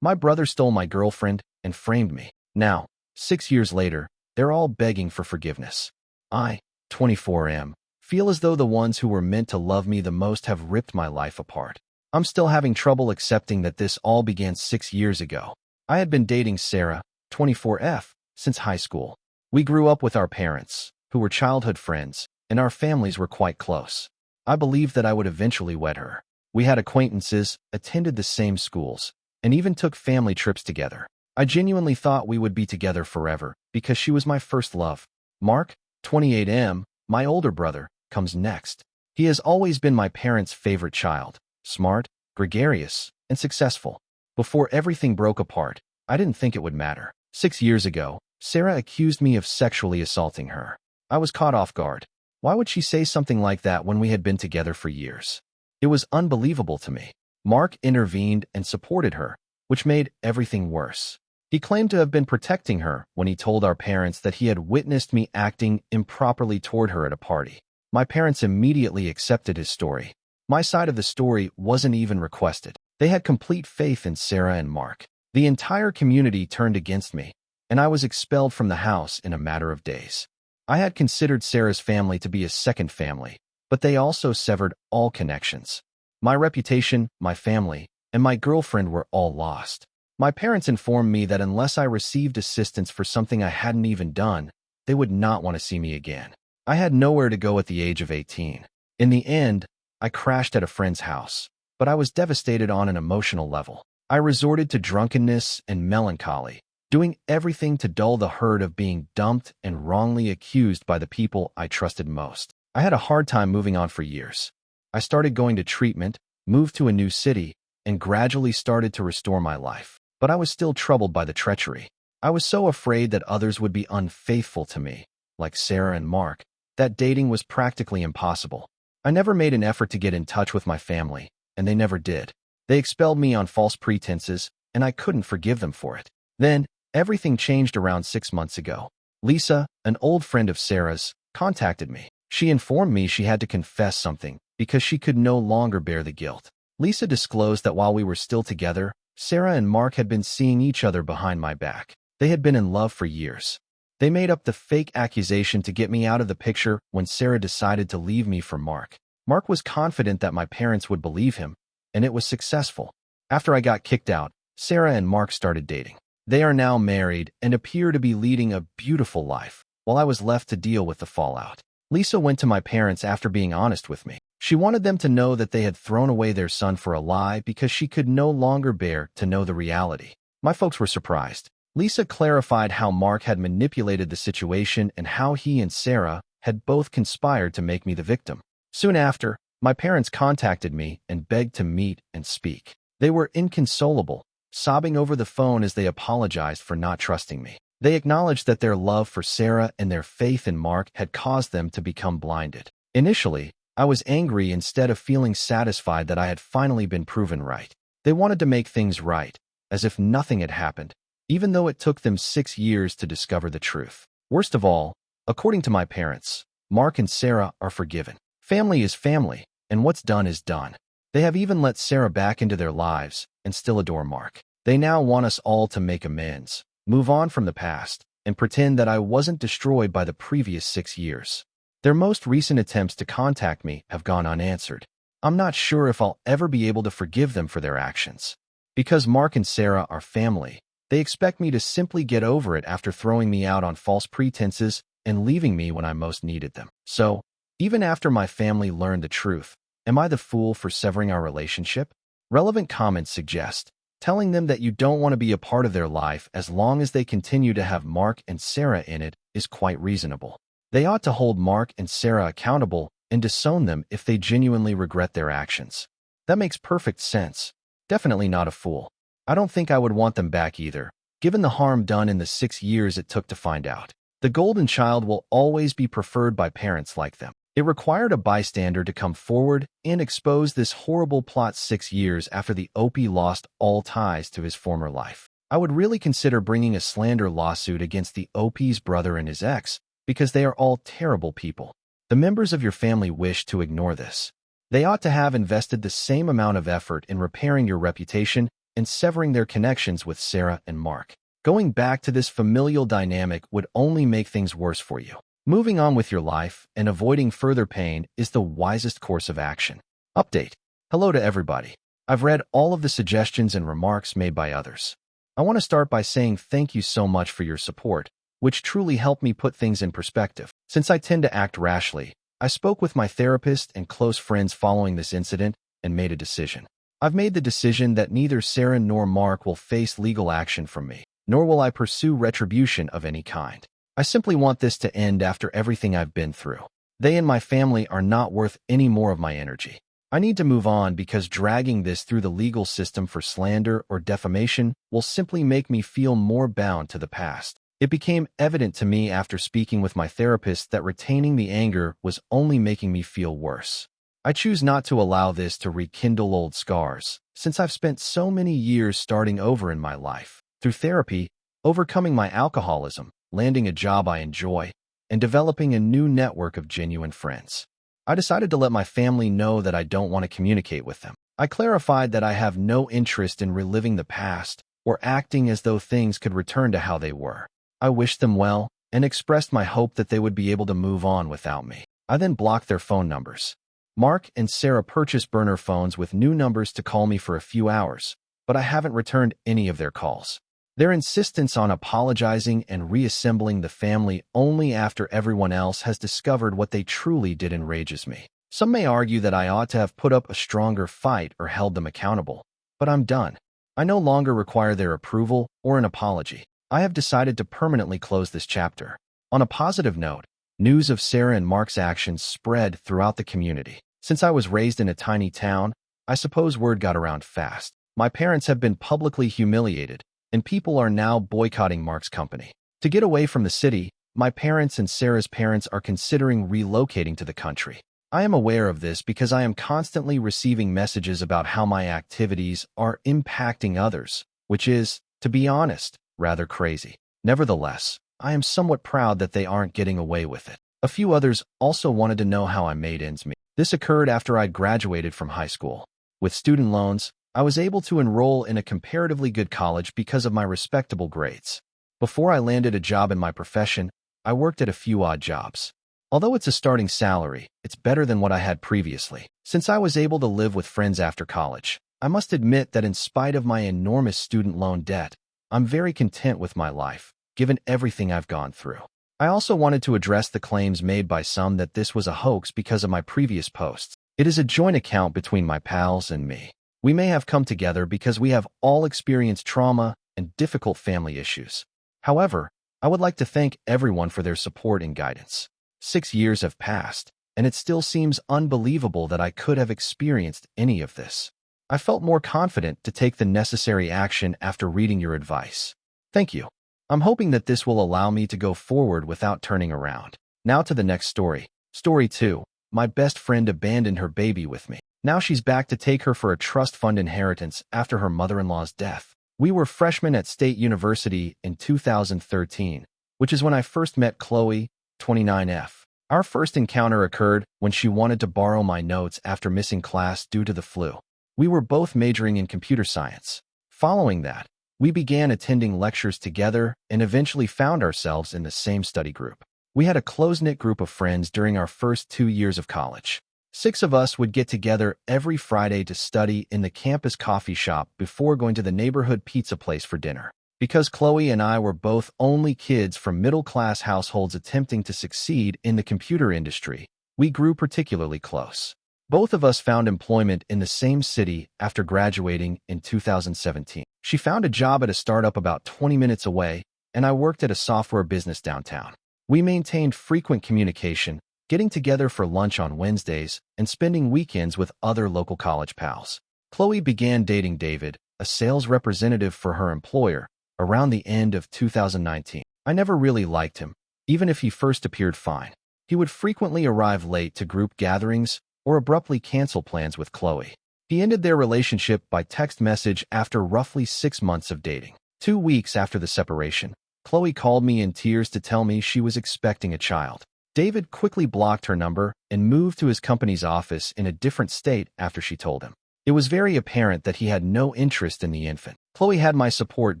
My brother stole my girlfriend and framed me. Now, 6 years later, they're all begging for forgiveness. I, 24 am, feel as though the ones who were meant to love me the most have ripped my life apart. I'm still having trouble accepting that this all began 6 years ago. I had been dating Sarah, 24F, since high school. We grew up with our parents, who were childhood friends, and our families were quite close. I believed that I would eventually wed her. We had acquaintances, attended the same schools, and even took family trips together. I genuinely thought we would be together forever because she was my first love. Mark, 28M, my older brother, comes next. He has always been my parents' favorite child, smart, gregarious, and successful. Before everything broke apart, I didn't think it would matter. 6 years ago, Sarah accused me of sexually assaulting her. I was caught off guard. Why would she say something like that when we had been together for years? It was unbelievable to me. Mark intervened and supported her, which made everything worse. He claimed to have been protecting her when he told our parents that he had witnessed me acting improperly toward her at a party. My parents immediately accepted his story. My side of the story wasn't even requested. They had complete faith in Sarah and Mark. The entire community turned against me, and I was expelled from the house in a matter of days. I had considered Sarah's family to be a second family, but they also severed all connections. My reputation, my family, and my girlfriend were all lost. My parents informed me that unless I received assistance for something I hadn't even done, they would not want to see me again. I had nowhere to go at the age of 18. In the end, I crashed at a friend's house, but I was devastated on an emotional level. I resorted to drunkenness and melancholy, doing everything to dull the hurt of being dumped and wrongly accused by the people I trusted most. I had a hard time moving on for years. I started going to treatment, moved to a new city, and gradually started to restore my life. But I was still troubled by the treachery. I was so afraid that others would be unfaithful to me, like Sarah and Mark, that dating was practically impossible. I never made an effort to get in touch with my family, and they never did. They expelled me on false pretenses, and I couldn't forgive them for it. Then, everything changed around 6 months ago. Lisa, an old friend of Sarah's, contacted me. She informed me she had to confess something because she could no longer bear the guilt. Lisa disclosed that while we were still together, Sarah and Mark had been seeing each other behind my back. They had been in love for years. They made up the fake accusation to get me out of the picture when Sarah decided to leave me for Mark. Mark was confident that my parents would believe him, and it was successful. After I got kicked out, Sarah and Mark started dating. They are now married and appear to be leading a beautiful life, while I was left to deal with the fallout. Lisa went to my parents after being honest with me. She wanted them to know that they had thrown away their son for a lie because she could no longer bear to know the reality. My folks were surprised. Lisa clarified how Mark had manipulated the situation and how he and Sarah had both conspired to make me the victim. Soon after, my parents contacted me and begged to meet and speak. They were inconsolable, sobbing over the phone as they apologized for not trusting me. They acknowledged that their love for Sarah and their faith in Mark had caused them to become blinded. Initially, I was angry instead of feeling satisfied that I had finally been proven right. They wanted to make things right, as if nothing had happened, even though it took them 6 years to discover the truth. Worst of all, according to my parents, Mark and Sarah are forgiven. Family is family, and what's done is done. They have even let Sarah back into their lives and still adore Mark. They now want us all to make amends, move on from the past, and pretend that I wasn't destroyed by the previous 6 years. Their most recent attempts to contact me have gone unanswered. I'm not sure if I'll ever be able to forgive them for their actions. Because Mark and Sarah are family, they expect me to simply get over it after throwing me out on false pretenses and leaving me when I most needed them. So, even after my family learned the truth, am I the fool for severing our relationship? Relevant comments suggest telling them that you don't want to be a part of their life as long as they continue to have Mark and Sarah in it is quite reasonable. They ought to hold Mark and Sarah accountable and disown them if they genuinely regret their actions. That makes perfect sense. Definitely not a fool. I don't think I would want them back either, given the harm done in the 6 years it took to find out. The golden child will always be preferred by parents like them. It required a bystander to come forward and expose this horrible plot 6 years after the OP lost all ties to his former life. I would really consider bringing a slander lawsuit against the OP's brother and his ex, because they are all terrible people. The members of your family wish to ignore this. They ought to have invested the same amount of effort in repairing your reputation and severing their connections with Sarah and Mark. Going back to this familial dynamic would only make things worse for you. Moving on with your life and avoiding further pain is the wisest course of action. Update. Hello to everybody. I've read all of the suggestions and remarks made by others. I want to start by saying thank you so much for your support, which truly helped me put things in perspective. Since I tend to act rashly, I spoke with my therapist and close friends following this incident and made a decision. I've made the decision that neither Sarah nor Mark will face legal action from me, nor will I pursue retribution of any kind. I simply want this to end after everything I've been through. They and my family are not worth any more of my energy. I need to move on because dragging this through the legal system for slander or defamation will simply make me feel more bound to the past. It became evident to me after speaking with my therapist that retaining the anger was only making me feel worse. I choose not to allow this to rekindle old scars, since I've spent so many years starting over in my life. Through therapy, overcoming my alcoholism, landing a job I enjoy, and developing a new network of genuine friends. I decided to let my family know that I don't want to communicate with them. I clarified that I have no interest in reliving the past or acting as though things could return to how they were. I wished them well and expressed my hope that they would be able to move on without me. I then blocked their phone numbers. Mark and Sarah purchased burner phones with new numbers to call me for a few hours, but I haven't returned any of their calls. Their insistence on apologizing and reassembling the family only after everyone else has discovered what they truly did enrages me. Some may argue that I ought to have put up a stronger fight or held them accountable, but I'm done. I no longer require their approval or an apology. I have decided to permanently close this chapter. On a positive note, news of Sarah and Mark's actions spread throughout the community. Since I was raised in a tiny town, I suppose word got around fast. My parents have been publicly humiliated, and people are now boycotting Mark's company. To get away from the city, my parents and Sarah's parents are considering relocating to the country. I am aware of this because I am constantly receiving messages about how my activities are impacting others, which is, to be honest, rather crazy. Nevertheless, I am somewhat proud that they aren't getting away with it. A few others also wanted to know how I made ends meet. This occurred after I'd graduated from high school. With student loans, I was able to enroll in a comparatively good college because of my respectable grades. Before I landed a job in my profession, I worked at a few odd jobs. Although it's a starting salary, it's better than what I had previously. Since I was able to live with friends after college, I must admit that in spite of my enormous student loan debt, I'm very content with my life, given everything I've gone through. I also wanted to address the claims made by some that this was a hoax because of my previous posts. It is a joint account between my pals and me. We may have come together because we have all experienced trauma and difficult family issues. However, I would like to thank everyone for their support and guidance. 6 years have passed, and it still seems unbelievable that I could have experienced any of this. I felt more confident to take the necessary action after reading your advice. Thank you. I'm hoping that this will allow me to go forward without turning around. Now to the next story. Story 2. My best friend abandoned her baby with me. Now she's back to take her for a trust fund inheritance after her mother-in-law's death. We were freshmen at State University in 2013, which is when I first met Chloe, 29F. Our first encounter occurred when she wanted to borrow my notes after missing class due to the flu. We were both majoring in computer science. Following that, we began attending lectures together and eventually found ourselves in the same study group. We had a close-knit group of friends during our first 2 years of college. 6 of us would get together every Friday to study in the campus coffee shop before going to the neighborhood pizza place for dinner. Because Chloe and I were both only kids from middle-class households attempting to succeed in the computer industry, we grew particularly close. Both of us found employment in the same city after graduating in 2017. She found a job at a startup about 20 minutes away, and I worked at a software business downtown. We maintained frequent communication, getting together for lunch on Wednesdays and spending weekends with other local college pals. Chloe began dating David, a sales representative for her employer, around the end of 2019. I never really liked him, even if he first appeared fine. He would frequently arrive late to group gatherings or abruptly cancel plans with Chloe. He ended their relationship by text message after roughly 6 months of dating. 2 weeks after the separation, Chloe called me in tears to tell me she was expecting a child. David quickly blocked her number and moved to his company's office in a different state after she told him. It was very apparent that he had no interest in the infant. Chloe had my support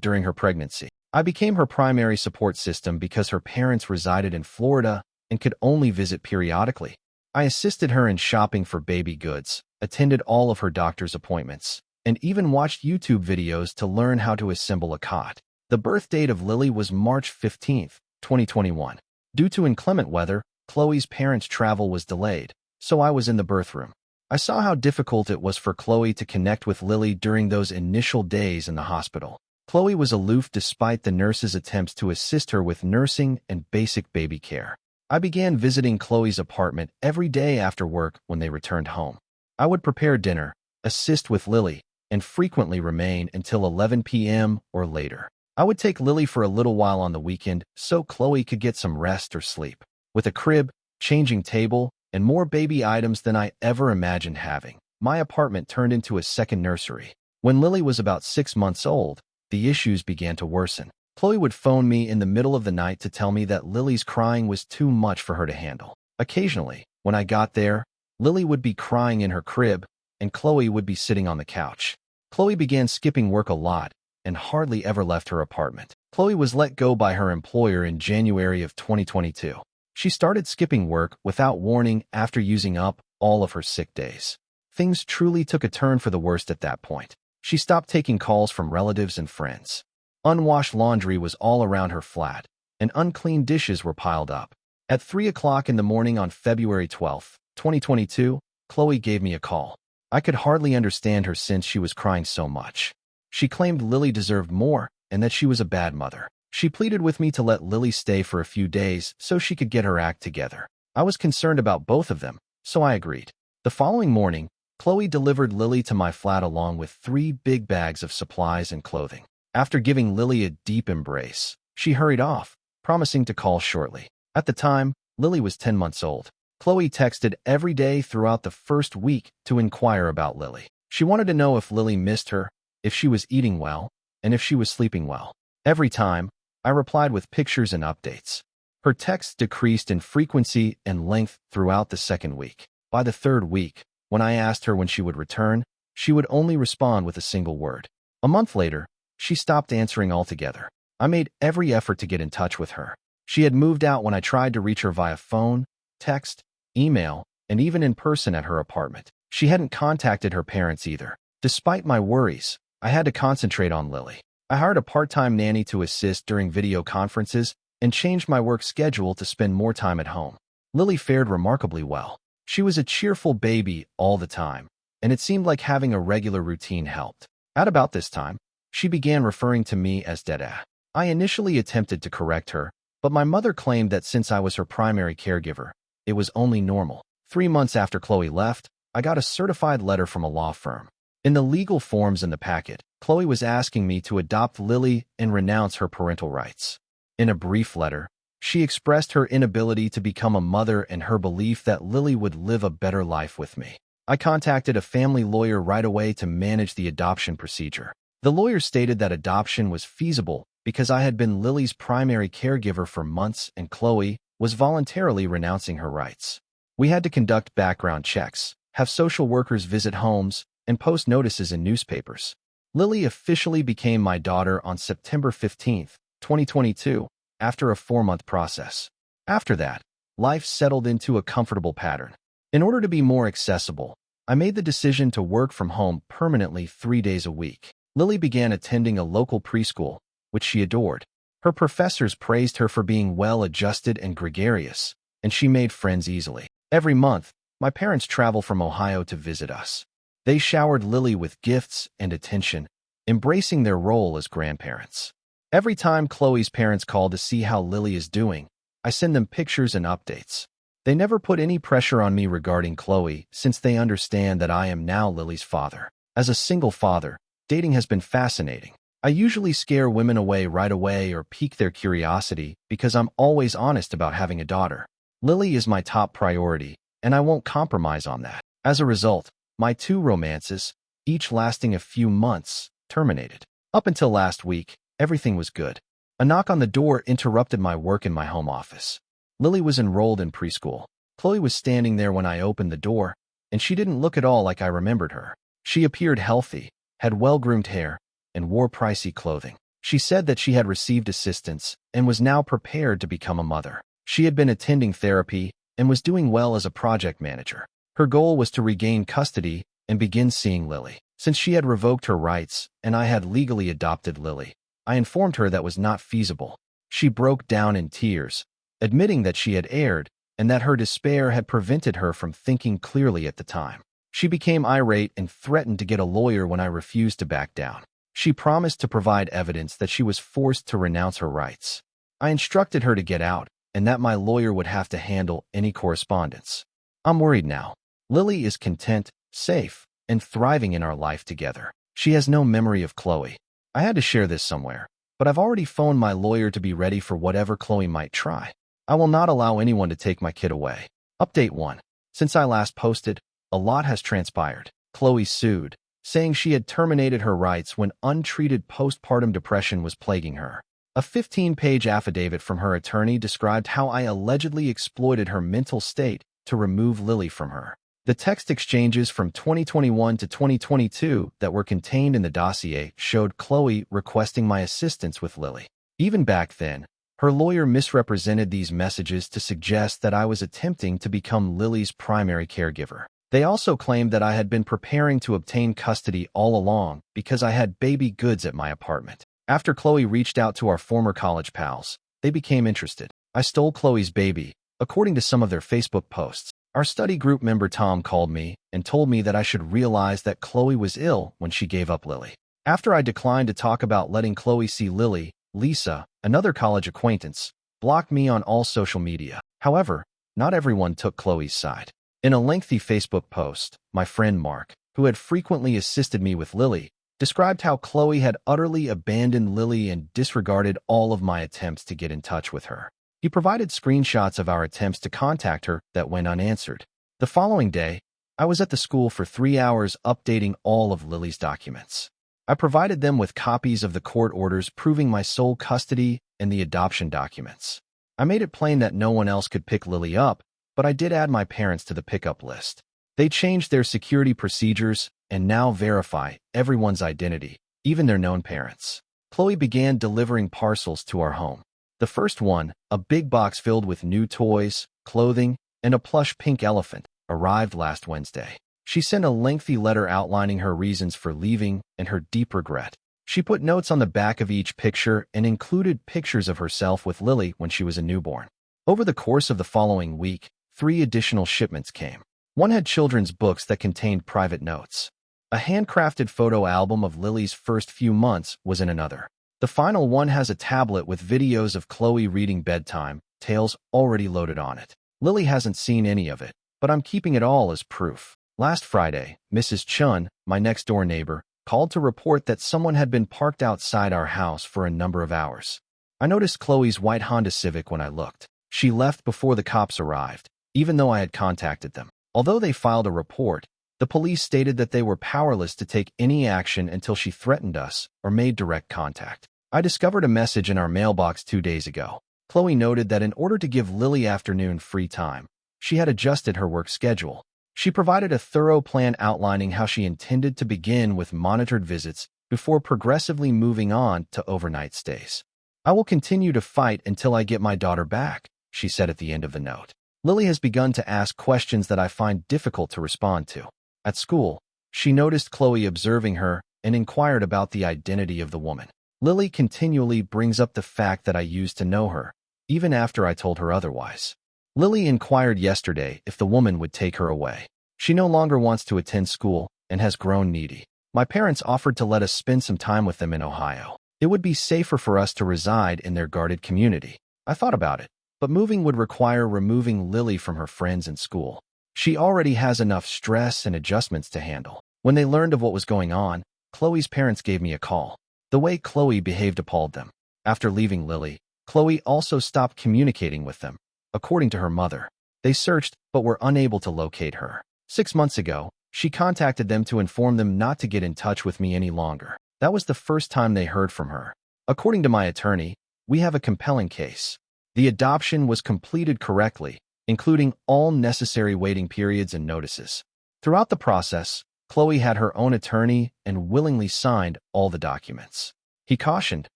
during her pregnancy. I became her primary support system because her parents resided in Florida and could only visit periodically. I assisted her in shopping for baby goods, attended all of her doctor's appointments, and even watched YouTube videos to learn how to assemble a cot. The birth date of Lily was March 15, 2021. Due to inclement weather, Chloe's parents' travel was delayed, so I was in the birth room. I saw how difficult it was for Chloe to connect with Lily during those initial days in the hospital. Chloe was aloof despite the nurses' attempts to assist her with nursing and basic baby care. I began visiting Chloe's apartment every day after work when they returned home. I would prepare dinner, assist with Lily, and frequently remain until 11 p.m. or later. I would take Lily for a little while on the weekend so Chloe could get some rest or sleep. With a crib, changing table, and more baby items than I ever imagined having, my apartment turned into a second nursery. When Lily was about 6 months old, the issues began to worsen. Chloe would phone me in the middle of the night to tell me that Lily's crying was too much for her to handle. Occasionally, when I got there, Lily would be crying in her crib, and Chloe would be sitting on the couch. Chloe began skipping work a lot and hardly ever left her apartment. Chloe was let go by her employer in January of 2022. She started skipping work without warning after using up all of her sick days. Things truly took a turn for the worst at that point. She stopped taking calls from relatives and friends. Unwashed laundry was all around her flat, and unclean dishes were piled up. At 3 o'clock in the morning on February 12, 2022, Chloe gave me a call. I could hardly understand her since she was crying so much. She claimed Lily deserved more and that she was a bad mother. She pleaded with me to let Lily stay for a few days so she could get her act together. I was concerned about both of them, so I agreed. The following morning, Chloe delivered Lily to my flat along with 3 big bags of supplies and clothing. After giving Lily a deep embrace, she hurried off, promising to call shortly. At the time, Lily was 10 months old. Chloe texted every day throughout the first week to inquire about Lily. She wanted to know if Lily missed her, if she was eating well, and if she was sleeping well. Every time, I replied with pictures and updates. Her texts decreased in frequency and length throughout the second week. By the third week, when I asked her when she would return, she would only respond with a single word. A month later, she stopped answering altogether. I made every effort to get in touch with her. She had moved out when I tried to reach her via phone, text, email, and even in person at her apartment. She hadn't contacted her parents either. Despite my worries, I had to concentrate on Lily. I hired a part-time nanny to assist during video conferences and changed my work schedule to spend more time at home. Lily fared remarkably well. She was a cheerful baby all the time, and it seemed like having a regular routine helped. At about this time, she began referring to me as Dada. I initially attempted to correct her, but my mother claimed that since I was her primary caregiver, it was only normal. 3 months after Chloe left, I got a certified letter from a law firm. In the legal forms in the packet, Chloe was asking me to adopt Lily and renounce her parental rights. In a brief letter, she expressed her inability to become a mother and her belief that Lily would live a better life with me. I contacted a family lawyer right away to manage the adoption procedure. The lawyer stated that adoption was feasible because I had been Lily's primary caregiver for months and Chloe was voluntarily renouncing her rights. We had to conduct background checks, have social workers visit homes, and post notices in newspapers. Lily officially became my daughter on September 15, 2022, after a 4-month process. After that, life settled into a comfortable pattern. In order to be more accessible, I made the decision to work from home permanently 3 days a week. Lily began attending a local preschool, which she adored. Her professors praised her for being well-adjusted and gregarious, and she made friends easily. Every month, my parents traveled from Ohio to visit us. They showered Lily with gifts and attention, embracing their role as grandparents. Every time Chloe's parents call to see how Lily is doing, I send them pictures and updates. They never put any pressure on me regarding Chloe since they understand that I am now Lily's father. As a single father, dating has been fascinating. I usually scare women away right away or pique their curiosity because I'm always honest about having a daughter. Lily is my top priority, and I won't compromise on that. As a result, my 2 romances, each lasting a few months, terminated. Up until last week, everything was good. A knock on the door interrupted my work in my home office. Lily was enrolled in preschool. Chloe was standing there when I opened the door, and she didn't look at all like I remembered her. She appeared healthy, had well-groomed hair, and wore pricey clothing. She said that she had received assistance and was now prepared to become a mother. She had been attending therapy and was doing well as a project manager. Her goal was to regain custody and begin seeing Lily. Since she had revoked her rights and I had legally adopted Lily, I informed her that was not feasible. She broke down in tears, admitting that she had erred and that her despair had prevented her from thinking clearly at the time. She became irate and threatened to get a lawyer when I refused to back down. She promised to provide evidence that she was forced to renounce her rights. I instructed her to get out and that my lawyer would have to handle any correspondence. I'm worried now. Lily is content, safe, and thriving in our life together. She has no memory of Chloe. I had to share this somewhere, but I've already phoned my lawyer to be ready for whatever Chloe might try. I will not allow anyone to take my kid away. Update 1. Since I last posted, a lot has transpired. Chloe sued, saying she had terminated her rights when untreated postpartum depression was plaguing her. A 15-page affidavit from her attorney described how I allegedly exploited her mental state to remove Lily from her. The text exchanges from 2021 to 2022 that were contained in the dossier showed Chloe requesting my assistance with Lily. Even back then, her lawyer misrepresented these messages to suggest that I was attempting to become Lily's primary caregiver. They also claimed that I had been preparing to obtain custody all along because I had baby goods at my apartment. After Chloe reached out to our former college pals, they became interested. I stole Chloe's baby, according to some of their Facebook posts. Our study group member Tom called me and told me that I should realize that Chloe was ill when she gave up Lily. After I declined to talk about letting Chloe see Lily, Lisa, another college acquaintance, blocked me on all social media. However, not everyone took Chloe's side. In a lengthy Facebook post, my friend Mark, who had frequently assisted me with Lily, described how Chloe had utterly abandoned Lily and disregarded all of my attempts to get in touch with her. He provided screenshots of our attempts to contact her that went unanswered. The following day, I was at the school for 3 hours updating all of Lily's documents. I provided them with copies of the court orders proving my sole custody and the adoption documents. I made it plain that no one else could pick Lily up, but I did add my parents to the pickup list. They changed their security procedures and now verify everyone's identity, even their known parents. Chloe began delivering parcels to our home. The first one, a big box filled with new toys, clothing, and a plush pink elephant, arrived last Wednesday. She sent a lengthy letter outlining her reasons for leaving and her deep regret. She put notes on the back of each picture and included pictures of herself with Lily when she was a newborn. Over the course of the following week, 3 additional shipments came. One had children's books that contained private notes. A handcrafted photo album of Lily's first few months was in another. The final one has a tablet with videos of Chloe reading bedtime tales already loaded on it. Lily hasn't seen any of it, but I'm keeping it all as proof. Last Friday, Mrs. Chun, my next-door neighbor, called to report that someone had been parked outside our house for a number of hours. I noticed Chloe's white Honda Civic when I looked. She left before the cops arrived, even though I had contacted them. Although they filed a report, the police stated that they were powerless to take any action until she threatened us or made direct contact. I discovered a message in our mailbox 2 days ago. Chloe noted that in order to give Lily afternoon free time, she had adjusted her work schedule. She provided a thorough plan outlining how she intended to begin with monitored visits before progressively moving on to overnight stays. I will continue to fight until I get my daughter back, she said at the end of the note. Lily has begun to ask questions that I find difficult to respond to. At school, she noticed Chloe observing her and inquired about the identity of the woman. Lily continually brings up the fact that I used to know her, even after I told her otherwise. Lily inquired yesterday if the woman would take her away. She no longer wants to attend school and has grown needy. My parents offered to let us spend some time with them in Ohio. It would be safer for us to reside in their guarded community. I thought about it, but moving would require removing Lily from her friends and school. She already has enough stress and adjustments to handle. When they learned of what was going on, Chloe's parents gave me a call. The way Chloe behaved appalled them. After leaving Lily, Chloe also stopped communicating with them. According to her mother, they searched but were unable to locate her. 6 months ago, she contacted them to inform them not to get in touch with me any longer. That was the first time they heard from her. According to my attorney, we have a compelling case. The adoption was completed correctly, including all necessary waiting periods and notices. Throughout the process, Chloe had her own attorney and willingly signed all the documents. He cautioned,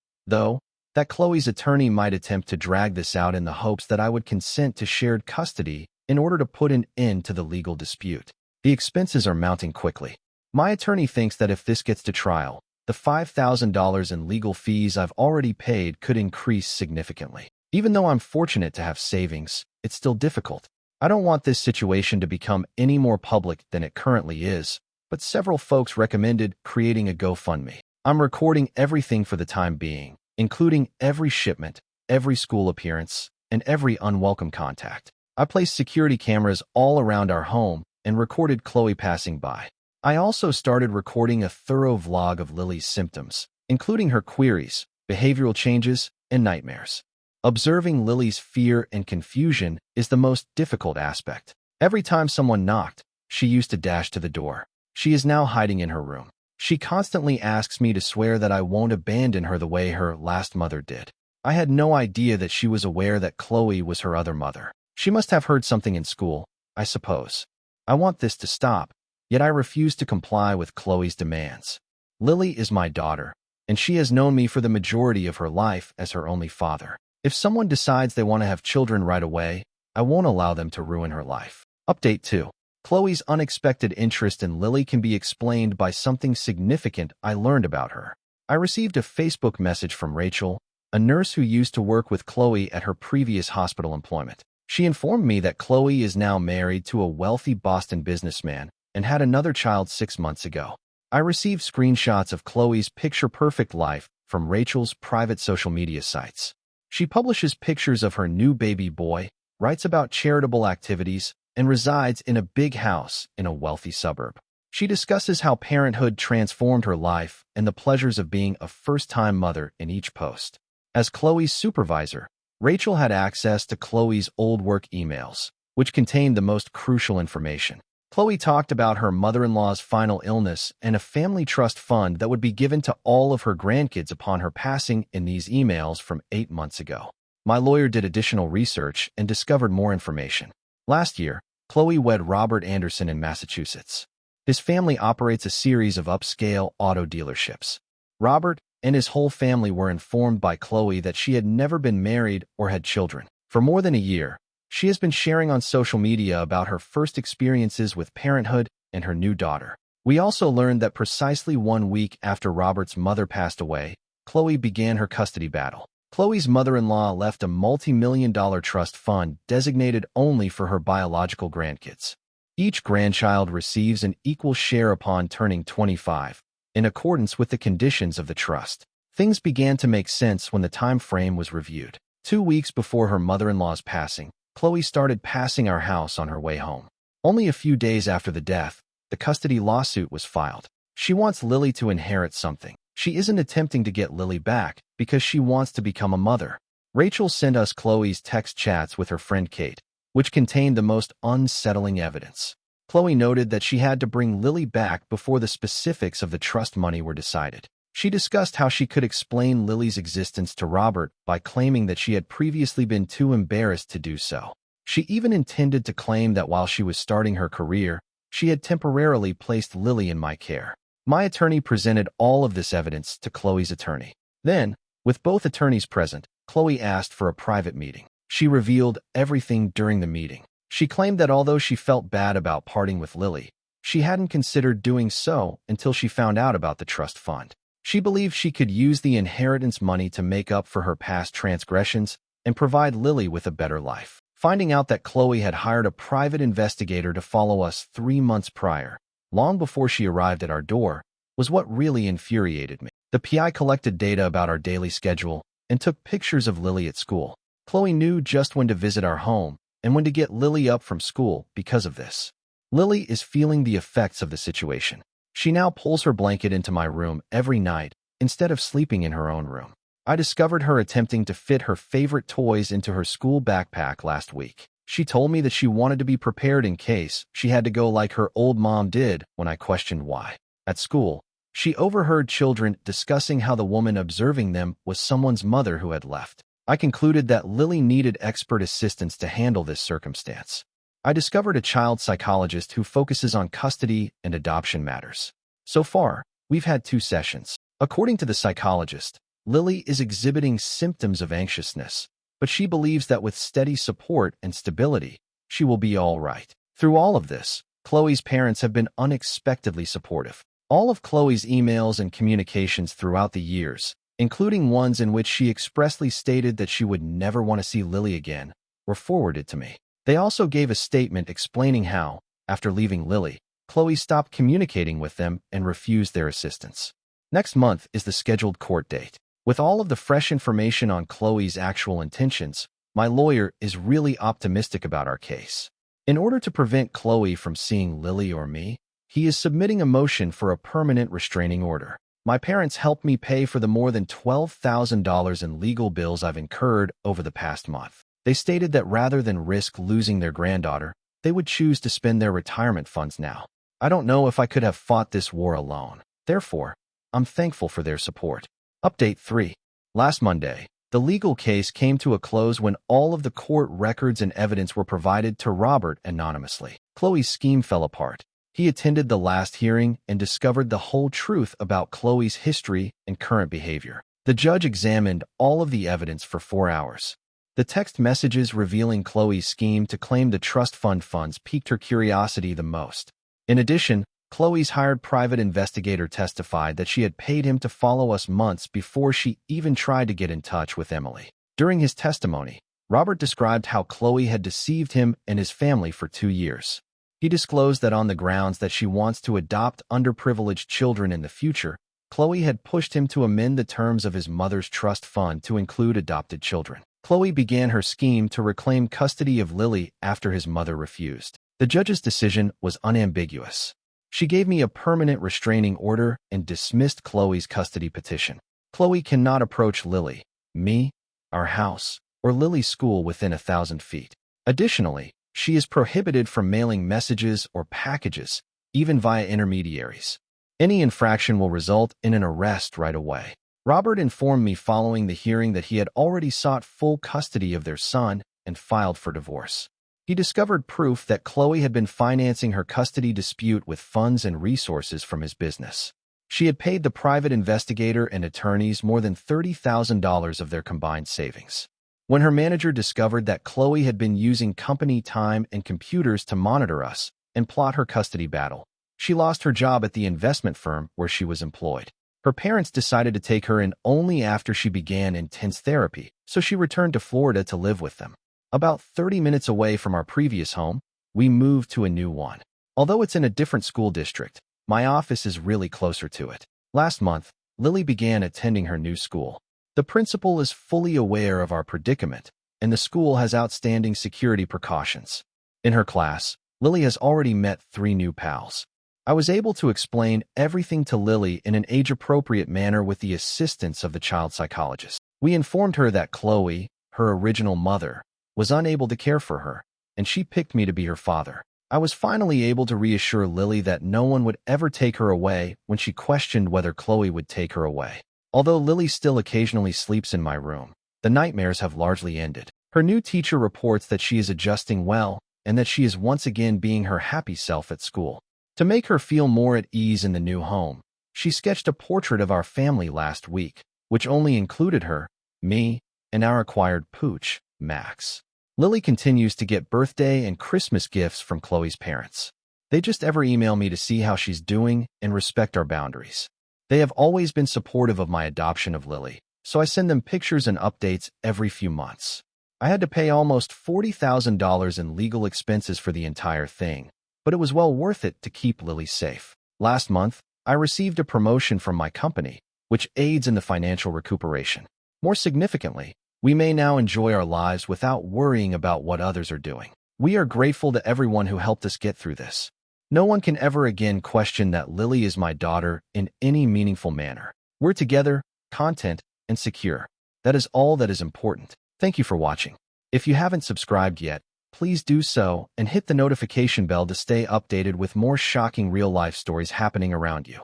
though, that Chloe's attorney might attempt to drag this out in the hopes that I would consent to shared custody in order to put an end to the legal dispute. The expenses are mounting quickly. My attorney thinks that if this gets to trial, the $5,000 in legal fees I've already paid could increase significantly. Even though I'm fortunate to have savings, it's still difficult. I don't want this situation to become any more public than it currently is, but several folks recommended creating a GoFundMe. I'm recording everything for the time being, including every shipment, every school appearance, and every unwelcome contact. I placed security cameras all around our home and recorded Chloe passing by. I also started recording a thorough vlog of Lily's symptoms, including her queries, behavioral changes, and nightmares. Observing Lily's fear and confusion is the most difficult aspect. Every time someone knocked, she used to dash to the door. She is now hiding in her room. She constantly asks me to swear that I won't abandon her the way her last mother did. I had no idea that she was aware that Chloe was her other mother. She must have heard something in school, I suppose. I want this to stop, yet I refuse to comply with Chloe's demands. Lily is my daughter, and she has known me for the majority of her life as her only father. If someone decides they want to have children right away, I won't allow them to ruin her life. Update 2. Chloe's unexpected interest in Lily can be explained by something significant I learned about her. I received a Facebook message from Rachel, a nurse who used to work with Chloe at her previous hospital employment. She informed me that Chloe is now married to a wealthy Boston businessman and had another child 6 months ago. I received screenshots of Chloe's picture-perfect life from Rachel's private social media sites. She publishes pictures of her new baby boy, writes about charitable activities, and resides in a big house in a wealthy suburb. She discusses how parenthood transformed her life and the pleasures of being a first-time mother in each post. As Chloe's supervisor, Rachel had access to Chloe's old work emails, which contained the most crucial information. Chloe talked about her mother-in-law's final illness and a family trust fund that would be given to all of her grandkids upon her passing in these emails from 8 months ago. My lawyer did additional research and discovered more information. Last year, Chloe wed Robert Anderson in Massachusetts. His family operates a series of upscale auto dealerships. Robert and his whole family were informed by Chloe that she had never been married or had children. For more than a year, she has been sharing on social media about her first experiences with parenthood and her new daughter. We also learned that precisely 1 week after Robert's mother passed away, Chloe began her custody battle. Chloe's mother-in-law left a multi-million-dollar trust fund designated only for her biological grandkids. Each grandchild receives an equal share upon turning 25, in accordance with the conditions of the trust. Things began to make sense when the time frame was reviewed. 2 weeks before her mother-in-law's passing, Chloe started passing our house on her way home. Only a few days after the death, the custody lawsuit was filed. She wants Lily to inherit something. She isn't attempting to get Lily back because she wants to become a mother. Rachel sent us Chloe's text chats with her friend Kate, which contained the most unsettling evidence. Chloe noted that she had to bring Lily back before the specifics of the trust money were decided. She discussed how she could explain Lily's existence to Robert by claiming that she had previously been too embarrassed to do so. She even intended to claim that while she was starting her career, she had temporarily placed Lily in my care. My attorney presented all of this evidence to Chloe's attorney. Then, with both attorneys present, Chloe asked for a private meeting. She revealed everything during the meeting. She claimed that although she felt bad about parting with Lily, she hadn't considered doing so until she found out about the trust fund. She believed she could use the inheritance money to make up for her past transgressions and provide Lily with a better life. Finding out that Chloe had hired a private investigator to follow us 3 months prior, long before she arrived at our door, was what really infuriated me. The PI collected data about our daily schedule and took pictures of Lily at school. Chloe knew just when to visit our home and when to get Lily up from school because of this. Lily is feeling the effects of the situation. She now pulls her blanket into my room every night instead of sleeping in her own room. I discovered her attempting to fit her favorite toys into her school backpack last week. She told me that she wanted to be prepared in case she had to go like her old mom did when I questioned why. At school, she overheard children discussing how the woman observing them was someone's mother who had left. I concluded that Lily needed expert assistance to handle this circumstance. I discovered a child psychologist who focuses on custody and adoption matters. So far, we've had 2 sessions. According to the psychologist, Lily is exhibiting symptoms of anxiousness, but she believes that with steady support and stability, she will be all right. Through all of this, Chloe's parents have been unexpectedly supportive. All of Chloe's emails and communications throughout the years, including ones in which she expressly stated that she would never want to see Lily again, were forwarded to me. They also gave a statement explaining how, after leaving Lily, Chloe stopped communicating with them and refused their assistance. Next month is the scheduled court date. With all of the fresh information on Chloe's actual intentions, my lawyer is really optimistic about our case. In order to prevent Chloe from seeing Lily or me, he is submitting a motion for a permanent restraining order. My parents helped me pay for the more than $12,000 in legal bills I've incurred over the past month. They stated that rather than risk losing their granddaughter, they would choose to spend their retirement funds now. I don't know if I could have fought this war alone. Therefore, I'm thankful for their support. Update 3. Last Monday, the legal case came to a close when all of the court records and evidence were provided to Robert anonymously. Chloe's scheme fell apart. He attended the last hearing and discovered the whole truth about Chloe's history and current behavior. The judge examined all of the evidence for 4 hours. The text messages revealing Chloe's scheme to claim the trust fund funds piqued her curiosity the most. In addition, Chloe's hired private investigator testified that she had paid him to follow us months before she even tried to get in touch with Emily. During his testimony, Robert described how Chloe had deceived him and his family for 2 years. He disclosed that on the grounds that she wants to adopt underprivileged children in the future, Chloe had pushed him to amend the terms of his mother's trust fund to include adopted children. Chloe began her scheme to reclaim custody of Lily after his mother refused. The judge's decision was unambiguous. She gave me a permanent restraining order and dismissed Chloe's custody petition. Chloe cannot approach Lily, me, our house, or Lily's school within 1,000 feet. Additionally, she is prohibited from mailing messages or packages, even via intermediaries. Any infraction will result in an arrest right away. Robert informed me following the hearing that he had already sought full custody of their son and filed for divorce. He discovered proof that Chloe had been financing her custody dispute with funds and resources from his business. She had paid the private investigator and attorneys more than $30,000 of their combined savings. When her manager discovered that Chloe had been using company time and computers to monitor us and plot her custody battle, she lost her job at the investment firm where she was employed. Her parents decided to take her in only after she began intense therapy, so she returned to Florida to live with them. About 30 minutes away from our previous home, we moved to a new one. Although it's in a different school district, my office is really closer to it. Last month, Lily began attending her new school. The principal is fully aware of our predicament, and the school has outstanding security precautions. In her class, Lily has already met 3 new pals. I was able to explain everything to Lily in an age-appropriate manner with the assistance of the child psychologist. We informed her that Chloe, her original mother, was unable to care for her, and she picked me to be her father. I was finally able to reassure Lily that no one would ever take her away when she questioned whether Chloe would take her away. Although Lily still occasionally sleeps in my room, the nightmares have largely ended. Her new teacher reports that she is adjusting well and that she is once again being her happy self at school. To make her feel more at ease in the new home, she sketched a portrait of our family last week, which only included her, me, and our acquired pooch, Max. Lily continues to get birthday and Christmas gifts from Chloe's parents. They just ever email me to see how she's doing and respect our boundaries. They have always been supportive of my adoption of Lily, so I send them pictures and updates every few months. I had to pay almost $40,000 in legal expenses for the entire thing, but it was well worth it to keep Lily safe. Last month, I received a promotion from my company, which aids in the financial recuperation. More significantly, we may now enjoy our lives without worrying about what others are doing. We are grateful to everyone who helped us get through this. No one can ever again question that Lily is my daughter in any meaningful manner. We're together, content, and secure. That is all that is important. Thank you for watching. If you haven't subscribed yet, please do so and hit the notification bell to stay updated with more shocking real-life stories happening around you.